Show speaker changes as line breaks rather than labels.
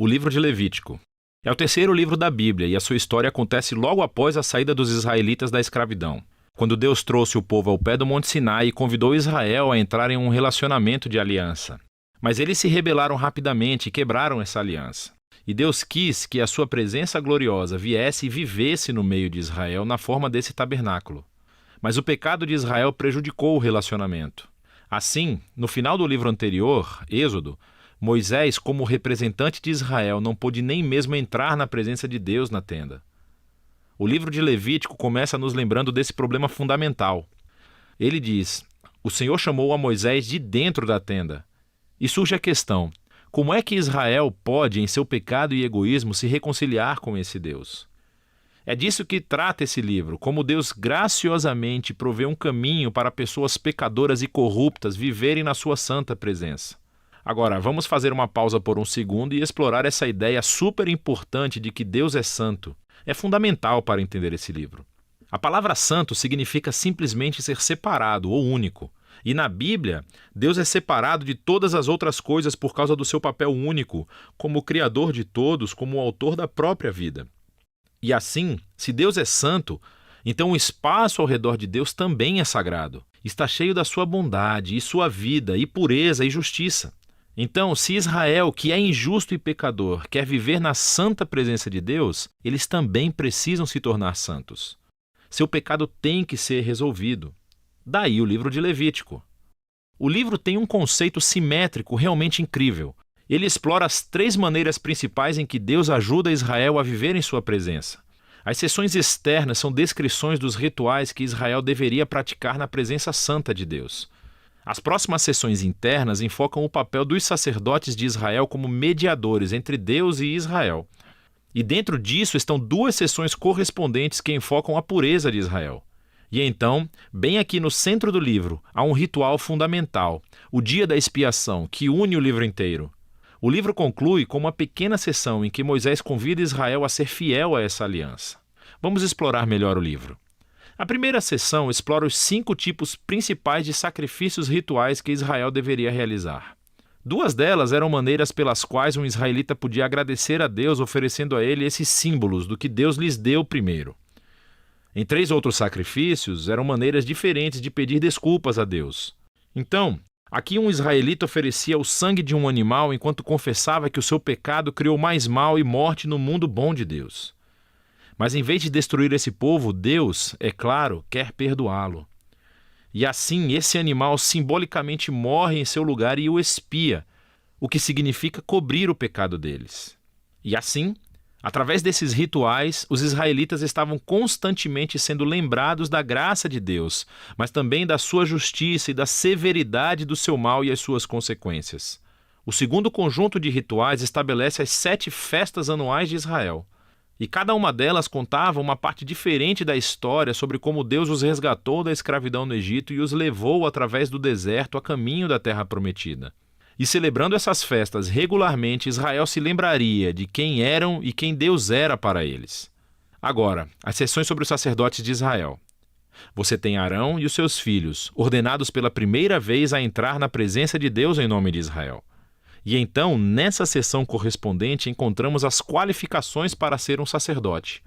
O livro de Levítico. É o terceiro livro da Bíblia e a sua história acontece logo após a saída dos israelitas da escravidão, quando Deus trouxe o povo ao pé do Monte Sinai e convidou Israel a entrar em um relacionamento de aliança. Mas eles se rebelaram rapidamente e quebraram essa aliança. E Deus quis que a sua presença gloriosa viesse e vivesse no meio de Israel na forma desse tabernáculo. Mas o pecado de Israel prejudicou o relacionamento. Assim, no final do livro anterior, Êxodo, Moisés, como representante de Israel, não pôde nem mesmo entrar na presença de Deus na tenda. O livro de Levítico começa nos lembrando desse problema fundamental. Ele diz: o Senhor chamou a Moisés de dentro da tenda. E surge a questão: como é que Israel pode, em seu pecado e egoísmo, se reconciliar com esse Deus? É disso que trata esse livro, como Deus graciosamente provê um caminho para pessoas pecadoras e corruptas viverem na sua santa presença. Agora, vamos fazer uma pausa por um segundo e explorar essa ideia super importante de que Deus é santo. É fundamental para entender esse livro. A palavra santo significa simplesmente ser separado ou único. E na Bíblia, Deus é separado de todas as outras coisas por causa do seu papel único, como o Criador de todos, como o autor da própria vida. E assim, se Deus é santo, então o espaço ao redor de Deus também é sagrado. Está cheio da sua bondade e sua vida e pureza e justiça. Então, se Israel, que é injusto e pecador, quer viver na santa presença de Deus, eles também precisam se tornar santos. Seu pecado tem que ser resolvido. Daí o livro de Levítico. O livro tem um conceito simétrico realmente incrível. Ele explora as 3 maneiras principais em que Deus ajuda Israel a viver em sua presença. As seções externas são descrições dos rituais que Israel deveria praticar na presença santa de Deus. As próximas seções internas enfocam o papel dos sacerdotes de Israel como mediadores entre Deus e Israel. E dentro disso estão 2 seções correspondentes que enfocam a pureza de Israel. E então, bem aqui no centro do livro, há um ritual fundamental, o dia da expiação, que une o livro inteiro. O livro conclui com uma pequena seção em que Moisés convida Israel a ser fiel a essa aliança. Vamos explorar melhor o livro. A primeira seção explora os 5 tipos principais de sacrifícios rituais que Israel deveria realizar. 2 delas eram maneiras pelas quais um israelita podia agradecer a Deus oferecendo a ele esses símbolos do que Deus lhes deu primeiro. Em 3 outros sacrifícios eram maneiras diferentes de pedir desculpas a Deus. Então, aqui um israelita oferecia o sangue de um animal enquanto confessava que o seu pecado criou mais mal e morte no mundo bom de Deus. Mas em vez de destruir esse povo, Deus, é claro, quer perdoá-lo. E assim esse animal simbolicamente morre em seu lugar e o expia, o que significa cobrir o pecado deles. E assim, através desses rituais, os israelitas estavam constantemente sendo lembrados da graça de Deus, mas também da sua justiça e da severidade do seu mal e as suas consequências. O segundo conjunto de rituais estabelece as 7 festas anuais de Israel. E cada uma delas contava uma parte diferente da história sobre como Deus os resgatou da escravidão no Egito e os levou através do deserto a caminho da terra prometida. E celebrando essas festas regularmente, Israel se lembraria de quem eram e quem Deus era para eles. Agora, as sessões sobre os sacerdotes de Israel. Você tem Arão e os seus filhos, ordenados pela primeira vez a entrar na presença de Deus em nome de Israel. E então, nessa seção correspondente, encontramos as qualificações para ser um sacerdote.